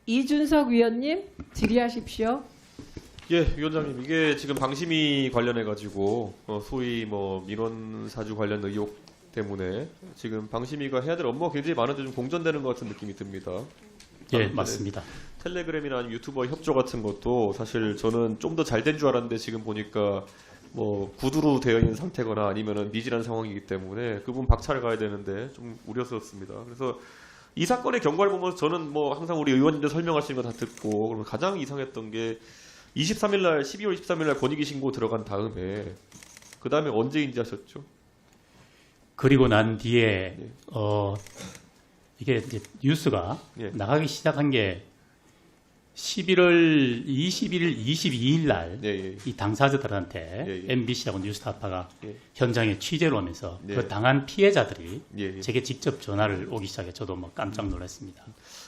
이준석 위원님 질의하십시오. 예, 위원장님, 이게 지금 방심위 관련해가지고 소위 뭐 민원 사주 관련 의혹 때문에 지금 방심위가 해야 될 업무가 굉장히 많은데 좀 공전되는 것 같은 느낌이 듭니다. 예, 맞습니다. 텔레그램이나 아니면 유튜버 협조 같은 것도 사실 저는 좀 더 잘 된 줄 알았는데 지금 보니까 뭐 구두로 되어 있는 상태거나 아니면은 미진한 상황이기 때문에 그 부분 박차를 가야 되는데 좀 우려스럽습니다. 그래서 이 사건의 경과를 보면서 저는 뭐 항상 우리 의원님들 설명하시는 거 다 듣고 그러면 가장 이상했던 게 23일 날 12월 23일 날 권익위 신고 들어간 다음에 그 다음에 언제 인지하셨죠? 그리고 난 뒤에 예. 이게 이제 뉴스가 예. 나가기 시작한 게 11월 21일, 22일 날 이 예, 예. 당사자들한테 예, 예. MBC하고 뉴스타파가 예. 현장에 취재를 오면서 예. 그 당한 피해자들이 예, 예. 제게 직접 전화를 오기 시작해 저도 뭐 깜짝 놀랐습니다.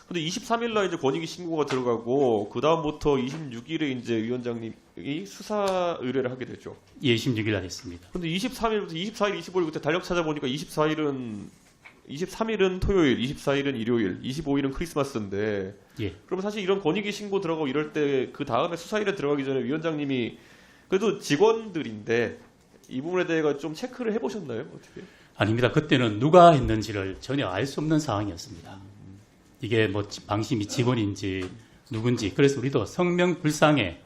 근데 23일 날 이제 권익위 신고가 들어가고 그 다음부터 26일에 이제 위원장님이 수사 의뢰를 하게 되죠. 예, 26일 날 했습니다. 근데 23일부터 24일, 25일부터 달력 찾아보니까 23일은 토요일, 24일은 일요일, 25일은 크리스마스인데 예. 그러면 사실 이런 권익위 신고 들어가고 이럴 때 그 다음에 수사일에 들어가기 전에 위원장님이 그래도 직원들인데 이 부분에 대해 좀 체크를 해보셨나요? 어떻게? 아닙니다. 그때는 누가 했는지를 전혀 알 수 없는 상황이었습니다. 이게 뭐 방심이 직원인지 누군지. 그래서 우리도 성명불상에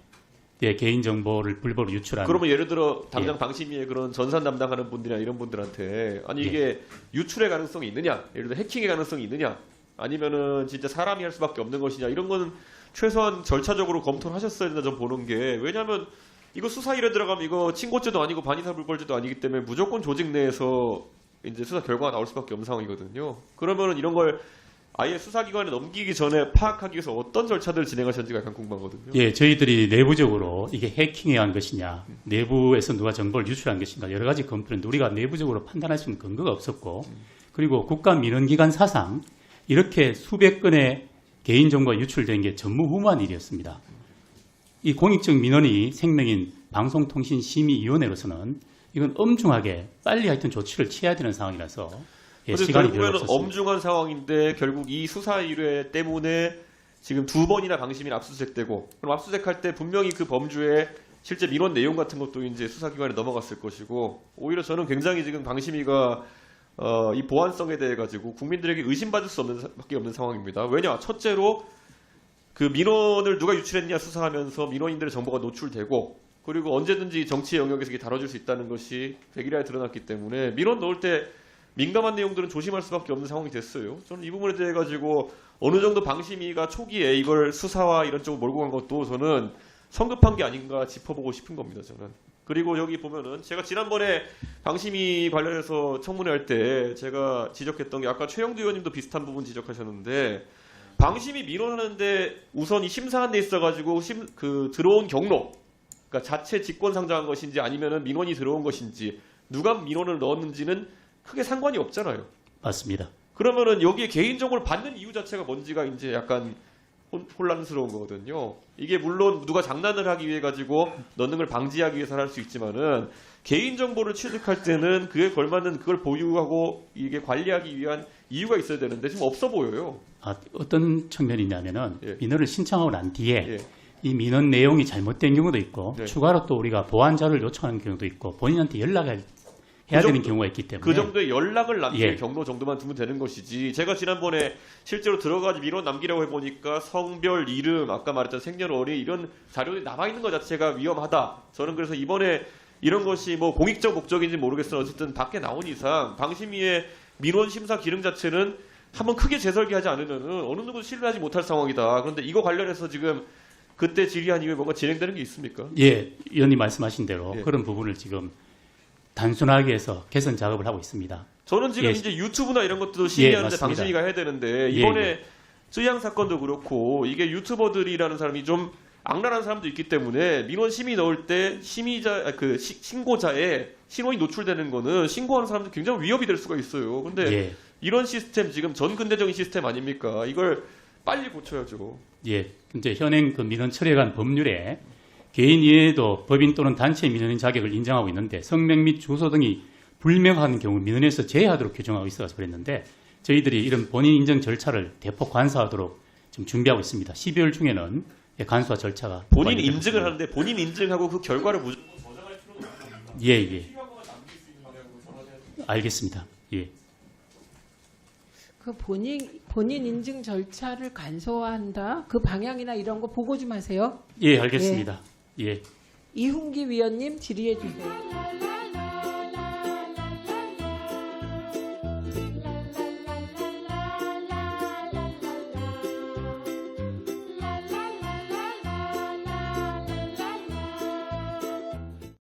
내 개인정보를 불법으로 유출한. 그러면 예를 들어 당장 예. 방심위에 그런 전산 담당하는 분들이나 이런 분들한테 아니 이게 유출의 가능성이 있느냐, 예를 들어 해킹의 가능성이 있느냐, 아니면은 진짜 사람이 할 수밖에 없는 것이냐 이런 거는 최소한 절차적으로 검토를 하셨어야 된다 좀 보는 게 왜냐하면 이거 수사일에 들어가면 이거 친고죄도 아니고 반의사 불벌죄도 아니기 때문에 무조건 조직 내에서 이제 수사 결과가 나올 수밖에 없는 상황이거든요. 그러면은 이런 걸 아예 수사기관에 넘기기 전에 파악하기 위해서 어떤 절차들을 진행하셨는지가 약간 궁금하거든요. 예, 저희들이 내부적으로 이게 해킹에 한 것이냐, 내부에서 누가 정보를 유출한 것인가 여러 가지 검토를 우리가 내부적으로 판단할 수 있는 근거가 없었고, 그리고 국가민원기관 사상 이렇게 수백 건의 개인정보가 유출된 게 전무후무한 일이었습니다. 이 공익적 민원이 생명인 방송통신심의위원회로서는 이건 엄중하게 빨리 하여튼 조치를 취해야 되는 상황이라서 예, 시간이 별로 결국에는 없었습니다. 엄중한 상황인데 결국 이 수사 일회 때문에 지금 2번이나 방심이 압수수색되고 그럼 압수수색할 때 분명히 그 범주에 실제 민원 내용 같은 것도 이제 수사기관에 넘어갔을 것이고 오히려 저는 굉장히 지금 방심위가 이 보안성에 대해 가지고 국민들에게 의심받을 수밖에 없는 상황입니다. 왜냐? 첫째로 그 민원을 누가 유출했냐 수사하면서 민원인들의 정보가 노출되고 그리고 언제든지 정치의 영역에서 이게 다뤄질 수 있다는 것이 백일하에 드러났기 때문에 민원 넣을 때 민감한 내용들은 조심할 수밖에 없는 상황이 됐어요. 저는 이 부분에 대해 가지고 어느 정도 방심위가 초기에 이걸 수사와 이런 쪽으로 몰고 간 것도 저는 성급한 게 아닌가 짚어보고 싶은 겁니다. 저는. 그리고 여기 보면은 제가 지난번에 방심위 관련해서 청문회 할 때 제가 지적했던 게 아까 최영두 의원님도 비슷한 부분 지적하셨는데 방심위 민원하는데 우선 이 심사한 데 있어가지고 들어온 경로, 그러니까 자체 직권 상정한 것인지 아니면은 민원이 들어온 것인지 누가 민원을 넣었는지는 크게 상관이 없잖아요. 맞습니다. 그러면은 여기에 개인정보를 받는 이유 자체가 뭔지가 이제 약간 혼란스러운 거거든요. 이게 물론 누가 장난을 하기 위해 가지고 넣는 걸 방지하기 위해서 할 수 있지만은 개인정보를 취득할 때는 그에 걸맞는 그걸 보유하고 이게 관리하기 위한 이유가 있어야 되는데 지금 없어 보여요. 어떤 측면이냐면은 예. 민원을 신청하고 난 뒤에 예. 이 민원 내용이 잘못된 경우도 있고 네. 추가로 또 우리가 보완 자료를 요청하는 경우도 있고 본인한테 연락을 해야 되는 경우가 있기 때문에 그 정도의 연락을 남길 예. 경로 정도만 두면 되는 것이지. 제가 지난번에 실제로 들어가서 민원 남기라고 해보니까 성별, 이름, 아까 말했던 생년월일 이런 자료들이 남아있는 것 자체가 위험하다. 저는 그래서 이번에 이런 것이 뭐 공익적 목적인지 모르겠으나 어쨌든 밖에 나온 이상 방심위의 민원 심사 기능 자체는 한번 크게 재설계하지 않으면은 어느 누구도 신뢰하지 못할 상황이다. 그런데 이거 관련해서 지금 그때 질의한 이후에 뭔가 진행되는 게 있습니까? 예, 의원님 말씀하신 대로 예. 그런 부분을 지금 단순하게 해서 개선 작업을 하고 있습니다. 저는 지금 예. 이제 유튜브나 이런 것도 심의하는데 맞습니다. 방심위가 해야 되는데 예, 이번에 쯔양 사건도 그렇고 이게 유튜버들이라는 사람이 좀 악랄한 사람도 있기 때문에 민원 심의 넣을 때 신고자의 신원이 노출되는 거는 신고하는 사람들 굉장히 위협이 될 수가 있어요. 근데 예, 이런 시스템 지금 전 근대적인 시스템 아닙니까? 이걸 빨리 고쳐야죠. 예. 이제 현행 그 민원 처리에 관한 법률에 개인 이외에도 법인 또는 단체 민원인 자격을 인정하고 있는데 성명 및 주소 등이 불명한 경우 민원에서 제외하도록 규정하고 있어서 그랬는데 저희들이 이런 본인 인정 절차를 대폭 관사하도록 좀 준비하고 있습니다. 12월 중에는 간소화 절차가 본인 완료될 인증을 것입니다. 하는데 본인 인증하고 그 결과를 무조건 예. 알겠습니다. 예. 그 본인 인증 절차를 간소화한다. 그 방향이나 이런 거 보고 좀 하세요. 예, 알겠습니다. 예. 이훈기 위원님 질의해 주세요.